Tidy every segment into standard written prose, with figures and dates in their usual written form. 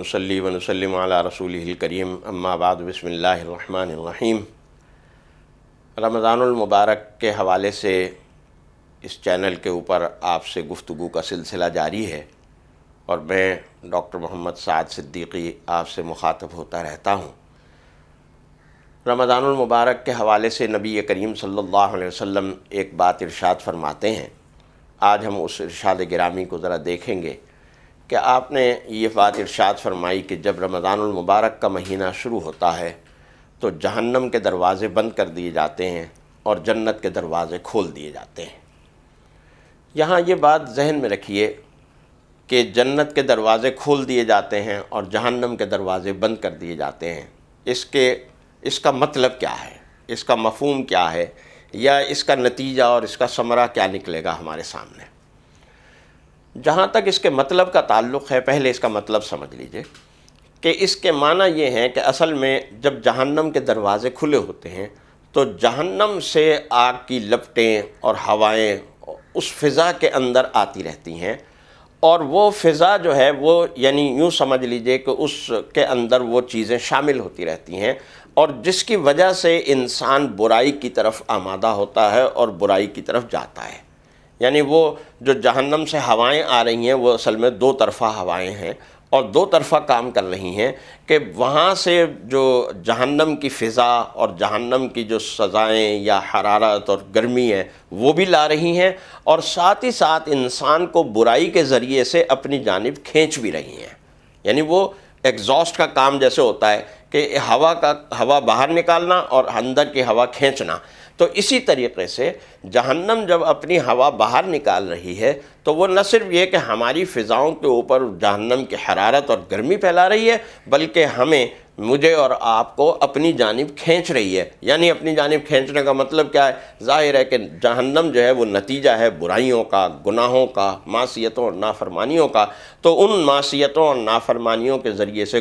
ونصلی ونسلم علی رسولہ الکریم اما بعد بسم اللہ الرحمن الرحیم۔ رمضان المبارک کے حوالے سے اس چینل کے اوپر آپ سے گفتگو کا سلسلہ جاری ہے اور میں ڈاکٹر محمد سعد صدیقی آپ سے مخاطب ہوتا رہتا ہوں۔ رمضان المبارک کے حوالے سے نبی کریم صلی اللہ علیہ وسلم ایک بات ارشاد فرماتے ہیں۔ آج ہم اس ارشاد گرامی کو ذرا دیکھیں گے کہ آپ نے یہ بات ارشاد فرمائی کہ جب رمضان المبارک کا مہینہ شروع ہوتا ہے تو جہنم کے دروازے بند کر دیے جاتے ہیں اور جنت کے دروازے کھول دیے جاتے ہیں۔ یہاں یہ بات ذہن میں رکھیے کہ جنت کے دروازے کھول دیے جاتے ہیں اور جہنم کے دروازے بند کر دیے جاتے ہیں، اس کا مطلب کیا ہے، اس کا مفہوم کیا ہے، یا اس کا نتیجہ اور اس کا ثمرہ کیا نکلے گا ہمارے سامنے۔ جہاں تک اس کے مطلب کا تعلق ہے، پہلے اس کا مطلب سمجھ لیجئے کہ اس کے معنی یہ ہیں کہ اصل میں جب جہنم کے دروازے کھلے ہوتے ہیں تو جہنم سے آگ کی لپٹیں اور ہوائیں اس فضا کے اندر آتی رہتی ہیں، اور وہ فضا جو ہے وہ یعنی یوں سمجھ لیجئے کہ اس کے اندر وہ چیزیں شامل ہوتی رہتی ہیں، اور جس کی وجہ سے انسان برائی کی طرف آمادہ ہوتا ہے اور برائی کی طرف جاتا ہے۔ یعنی وہ جو جہنم سے ہوائیں آ رہی ہیں وہ اصل میں دو طرفہ ہوائیں ہیں اور دو طرفہ کام کر رہی ہیں کہ وہاں سے جو جہنم کی فضا اور جہنم کی جو سزائیں یا حرارت اور گرمی ہے وہ بھی لا رہی ہیں، اور ساتھ ہی ساتھ انسان کو برائی کے ذریعے سے اپنی جانب کھینچ بھی رہی ہیں۔ یعنی وہ ایگزاسٹ کا کام جیسے ہوتا ہے کہ ہوا باہر نکالنا اور اندر کی ہوا کھینچنا، تو اسی طریقے سے جہنم جب اپنی ہوا باہر نکال رہی ہے تو وہ نہ صرف یہ کہ ہماری فضاؤں کے اوپر جہنم کی حرارت اور گرمی پھیلا رہی ہے، بلکہ مجھے اور آپ کو اپنی جانب کھینچ رہی ہے۔ یعنی اپنی جانب کھینچنے کا مطلب کیا ہے؟ ظاہر ہے کہ جہنم جو ہے وہ نتیجہ ہے برائیوں کا، گناہوں کا، معصیتوں اور نافرمانیوں کا، تو ان معصیتوں اور نافرمانیوں کے ذریعے سے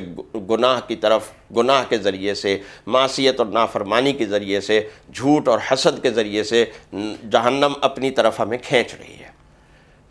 گناہ کے ذریعے سے، معصیت اور نافرمانی کے ذریعے سے، جھوٹ اور حسد کے ذریعے سے جہنم اپنی طرف ہمیں کھینچ رہی ہے۔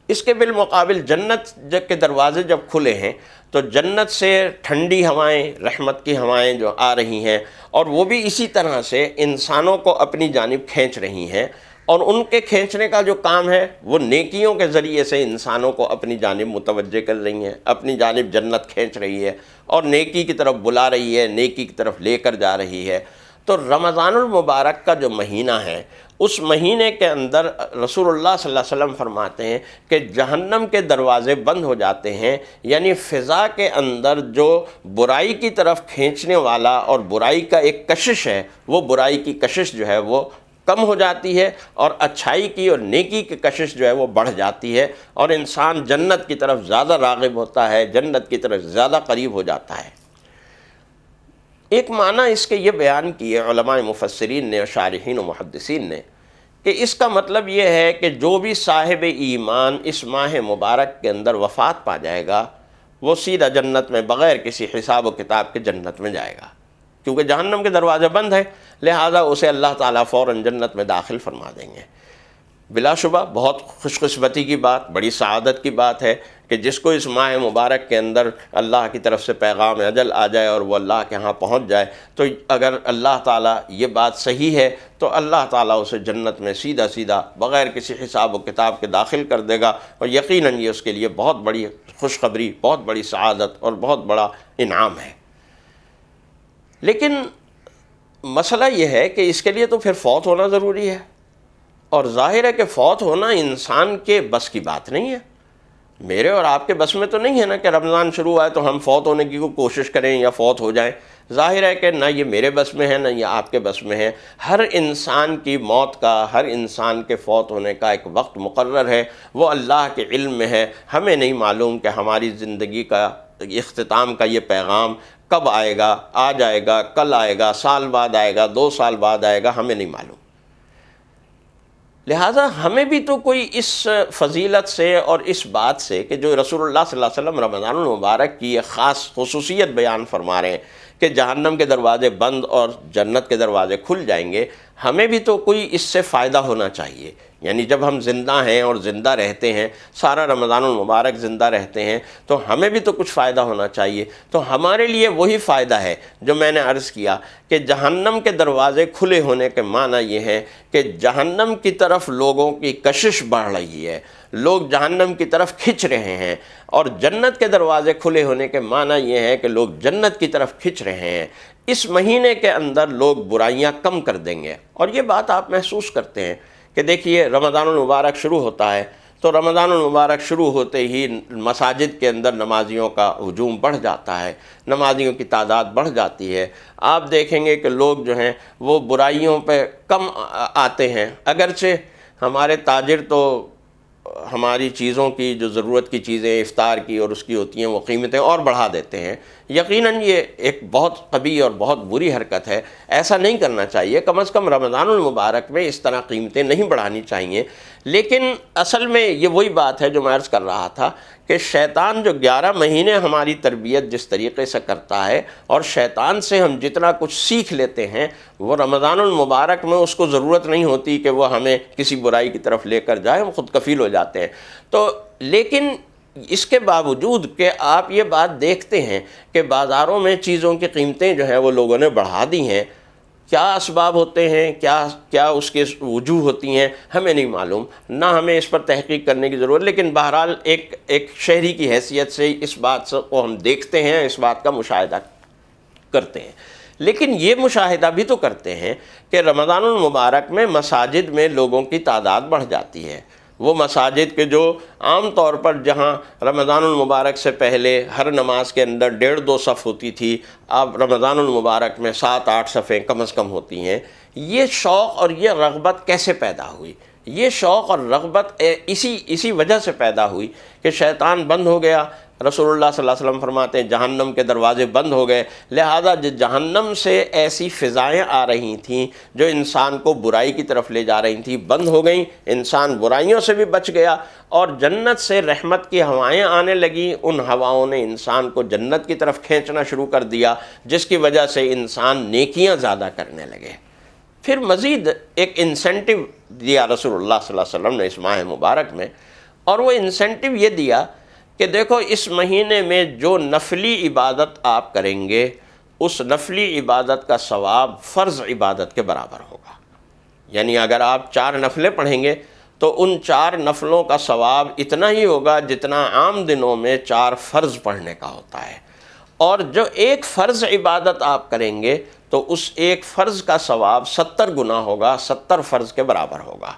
اس کے بالمقابل جنت کے دروازے جب کھلے ہیں تو جنت سے ٹھنڈی ہوائیں، رحمت کی ہوائیں جو آ رہی ہیں، اور وہ بھی اسی طرح سے انسانوں کو اپنی جانب کھینچ رہی ہیں، اور ان کے کھینچنے کا جو کام ہے وہ نیکیوں کے ذریعے سے انسانوں کو اپنی جانب متوجہ کر رہی ہیں، اپنی جانب جنت کھینچ رہی ہے اور نیکی کی طرف بلا رہی ہے، نیکی کی طرف لے کر جا رہی ہے۔ تو رمضان المبارک کا جو مہینہ ہے اس مہینے کے اندر رسول اللہ صلی اللہ علیہ وسلم فرماتے ہیں کہ جہنم کے دروازے بند ہو جاتے ہیں، یعنی فضا کے اندر جو برائی کی طرف کھینچنے والا اور برائی کا ایک کشش ہے، وہ برائی کی کشش جو ہے وہ کم ہو جاتی ہے، اور اچھائی کی اور نیکی کی کشش جو ہے وہ بڑھ جاتی ہے، اور انسان جنت کی طرف زیادہ راغب ہوتا ہے، جنت کی طرف زیادہ قریب ہو جاتا ہے۔ ایک معنی اس کے یہ بیان کیے علماء مفسرین نے اور شارحین و محدثین نے کہ اس کا مطلب یہ ہے کہ جو بھی صاحب ایمان اس ماہ مبارک کے اندر وفات پا جائے گا وہ سیدھا جنت میں بغیر کسی حساب و کتاب کے جنت میں جائے گا، کیونکہ جہنم کے دروازے بند ہیں، لہذا اسے اللہ تعالیٰ فوراً جنت میں داخل فرما دیں گے۔ بلا شبہ بہت خوش قسمتی کی بات، بڑی سعادت کی بات ہے کہ جس کو اس ماہ مبارک کے اندر اللہ کی طرف سے پیغام اجل آ جائے اور وہ اللہ کے ہاں پہنچ جائے، تو اگر اللہ تعالیٰ یہ بات صحیح ہے تو اللہ تعالیٰ اسے جنت میں سیدھا بغیر کسی حساب و کتاب کے داخل کر دے گا، اور یقیناً یہ اس کے لیے بہت بڑی خوشخبری، بہت بڑی سعادت اور بہت بڑا انعام ہے۔ لیکن مسئلہ یہ ہے کہ اس کے لیے تو پھر فوت ہونا ضروری ہے، اور ظاہر ہے کہ فوت ہونا انسان کے بس کی بات نہیں ہے۔ میرے اور آپ کے بس میں تو نہیں ہے نا کہ رمضان شروع آئے تو ہم فوت ہونے کی کوشش کریں یا فوت ہو جائیں۔ ظاہر ہے کہ نہ یہ میرے بس میں ہے نہ یہ آپ کے بس میں ہے۔ ہر انسان کی موت کا، ہر انسان کے فوت ہونے کا ایک وقت مقرر ہے، وہ اللہ کے علم میں ہے۔ ہمیں نہیں معلوم کہ ہماری زندگی کا اختتام کا یہ پیغام کب آئے گا، آ جائے گا، کل آئے گا، سال بعد آئے گا، 2 سال بعد آئے گا، ہمیں نہیں معلوم۔ لہٰذا ہمیں بھی تو کوئی اس فضیلت سے اور اس بات سے کہ جو رسول اللہ صلی اللہ علیہ وسلم رمضان المبارک کی ایک خاص خصوصیت بیان فرما رہے ہیں کہ جہنم کے دروازے بند اور جنت کے دروازے کھل جائیں گے، ہمیں بھی تو کوئی اس سے فائدہ ہونا چاہیے۔ یعنی جب ہم زندہ ہیں اور زندہ رہتے ہیں، سارا رمضان المبارک زندہ رہتے ہیں، تو ہمیں بھی تو کچھ فائدہ ہونا چاہیے۔ تو ہمارے لیے وہی فائدہ ہے جو میں نے عرض کیا کہ جہنم کے دروازے کھلے ہونے کے معنی یہ ہے کہ جہنم کی طرف لوگوں کی کشش بڑھ رہی ہے، لوگ جہنم کی طرف کھنچ رہے ہیں، اور جنت کے دروازے کھلے ہونے کے معنی یہ ہے کہ لوگ جنت کی طرف کھنچ رہے ہیں۔ اس مہینے کے اندر لوگ برائیاں کم کر دیں گے، اور یہ بات آپ محسوس کرتے ہیں کہ دیکھیے رمضان المبارک شروع ہوتا ہے تو رمضان المبارک شروع ہوتے ہی مساجد کے اندر نمازیوں کا ہجوم بڑھ جاتا ہے، نمازیوں کی تعداد بڑھ جاتی ہے۔ آپ دیکھیں گے کہ لوگ جو ہیں وہ برائیوں پہ کم آتے ہیں، اگرچہ ہمارے تاجر تو ہماری چیزوں کی جو ضرورت کی چیزیں افطار کی اور اس کی ہوتی ہیں وہ قیمتیں اور بڑھا دیتے ہیں۔ یقیناً یہ ایک بہت قبیح اور بہت بری حرکت ہے، ایسا نہیں کرنا چاہیے۔ کم از کم رمضان المبارک میں اس طرح قیمتیں نہیں بڑھانی چاہیے۔ لیکن اصل میں یہ وہی بات ہے جو میں عرض کر رہا تھا کہ شیطان جو 11 مہینے ہماری تربیت جس طریقے سے کرتا ہے، اور شیطان سے ہم جتنا کچھ سیکھ لیتے ہیں، وہ رمضان المبارک میں اس کو ضرورت نہیں ہوتی کہ وہ ہمیں کسی برائی کی طرف لے کر جائے، ہم خود کفیل ہو جاتے ہیں۔ تو لیکن اس کے باوجود کہ آپ یہ بات دیکھتے ہیں کہ بازاروں میں چیزوں کی قیمتیں جو ہیں وہ لوگوں نے بڑھا دی ہیں، کیا اسباب ہوتے ہیں، کیا اس کے وجوہ ہوتی ہیں، ہمیں نہیں معلوم، نہ ہمیں اس پر تحقیق کرنے کی ضرورت۔ لیکن بہرحال ایک شہری کی حیثیت سے اس بات کو ہم دیکھتے ہیں، اس بات کا مشاہدہ کرتے ہیں۔ لیکن یہ مشاہدہ بھی تو کرتے ہیں کہ رمضان المبارک میں مساجد میں لوگوں کی تعداد بڑھ جاتی ہے۔ وہ مساجد کے جو عام طور پر جہاں رمضان المبارک سے پہلے ہر نماز کے اندر 1.5-2 صف ہوتی تھی، اب رمضان المبارک میں 7-8 صفیں کم از کم ہوتی ہیں۔ یہ شوق اور یہ رغبت کیسے پیدا ہوئی؟ یہ شوق اور رغبت اسی وجہ سے پیدا ہوئی کہ شیطان بند ہو گیا۔ رسول اللہ صلی اللہ علیہ وسلم فرماتے ہیں جہنم کے دروازے بند ہو گئے، لہذا جہنم سے ایسی فضائیں آ رہی تھیں جو انسان کو برائی کی طرف لے جا رہی تھیں، بند ہو گئیں، انسان برائیوں سے بھی بچ گیا، اور جنت سے رحمت کی ہوائیں آنے لگیں۔ ان ہواؤں نے انسان کو جنت کی طرف کھینچنا شروع کر دیا، جس کی وجہ سے انسان نیکیاں زیادہ کرنے لگے۔ پھر مزید ایک انسینٹو دیا رسول اللہ صلی اللہ علیہ وسلم نے اس ماہ مبارک میں، اور وہ انسینٹو یہ دیا کہ دیکھو اس مہینے میں جو نفلی عبادت آپ کریں گے، اس نفلی عبادت کا ثواب فرض عبادت کے برابر ہوگا۔ یعنی اگر آپ 4 نفلیں پڑھیں گے تو ان 4 نفلوں کا ثواب اتنا ہی ہوگا جتنا عام دنوں میں 4 فرض پڑھنے کا ہوتا ہے، اور جو ایک فرض عبادت آپ کریں گے تو اس ایک فرض کا ثواب 70 گنا ہوگا، 70 فرض کے برابر ہوگا۔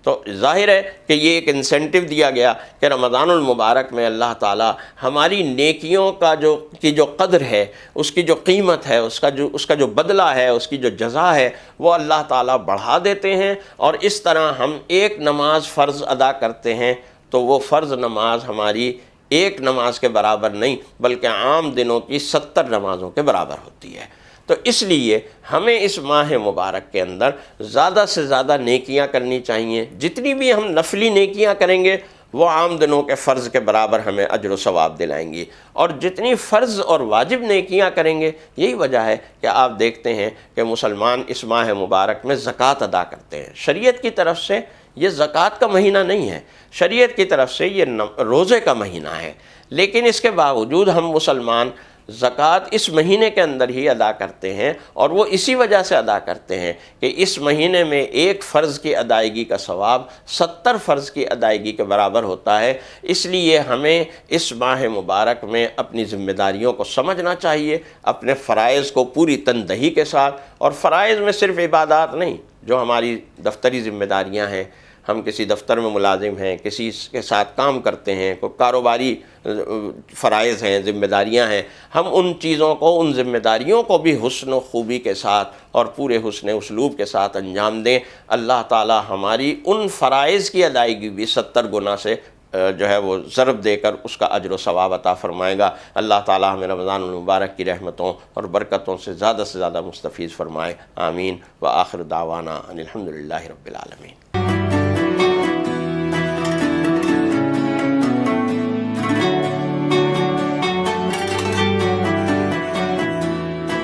تو ظاہر ہے کہ یہ ایک انسینٹو دیا گیا کہ رمضان المبارک میں اللہ تعالی ہماری نیکیوں کی جو قدر ہے، اس کی جو قیمت ہے، اس کا جو بدلہ ہے، اس کی جو جزا ہے، وہ اللہ تعالی بڑھا دیتے ہیں۔ اور اس طرح ہم ایک نماز فرض ادا کرتے ہیں تو وہ فرض نماز ہماری ایک نماز کے برابر نہیں بلکہ عام دنوں کی 70 نمازوں کے برابر ہوتی ہے۔ تو اس لیے ہمیں اس ماہ مبارک کے اندر زیادہ سے زیادہ نیکیاں کرنی چاہیے۔ جتنی بھی ہم نفلی نیکیاں کریں گے وہ عام دنوں کے فرض کے برابر ہمیں اجر و ثواب دلائیں گی، اور جتنی فرض اور واجب نیکیاں کریں گے، یہی وجہ ہے کہ آپ دیکھتے ہیں کہ مسلمان اس ماہ مبارک میں زکوٰۃ ادا کرتے ہیں۔ شریعت کی طرف سے یہ زکوٰۃ کا مہینہ نہیں ہے، شریعت کی طرف سے یہ روزے کا مہینہ ہے، لیکن اس کے باوجود ہم مسلمان زکوٰۃ اس مہینے کے اندر ہی ادا کرتے ہیں، اور وہ اسی وجہ سے ادا کرتے ہیں کہ اس مہینے میں ایک فرض کی ادائیگی کا ثواب 70 فرض کی ادائیگی کے برابر ہوتا ہے۔ اس لیے ہمیں اس ماہ مبارک میں اپنی ذمہ داریوں کو سمجھنا چاہیے، اپنے فرائض کو پوری تندہی کے ساتھ، اور فرائض میں صرف عبادات نہیں، جو ہماری دفتری ذمہ داریاں ہیں، ہم کسی دفتر میں ملازم ہیں، کسی کے ساتھ کام کرتے ہیں، کوئی کاروباری فرائض ہیں، ذمہ داریاں ہیں، ہم ان چیزوں کو، ان ذمہ داریوں کو بھی حسن و خوبی کے ساتھ اور پورے حسن اسلوب کے ساتھ انجام دیں۔ اللہ تعالی ہماری ان فرائض کی ادائیگی بھی 70 گنا سے جو ہے وہ ضرب دے کر اس کا اجر و ثواب عطا فرمائے گا۔ اللہ تعالی ہمیں رمضان المبارک کی رحمتوں اور برکتوں سے زیادہ مستفیض فرمائے، آمین۔ وآخر دعوانا ان الحمد للہ رب العالمین۔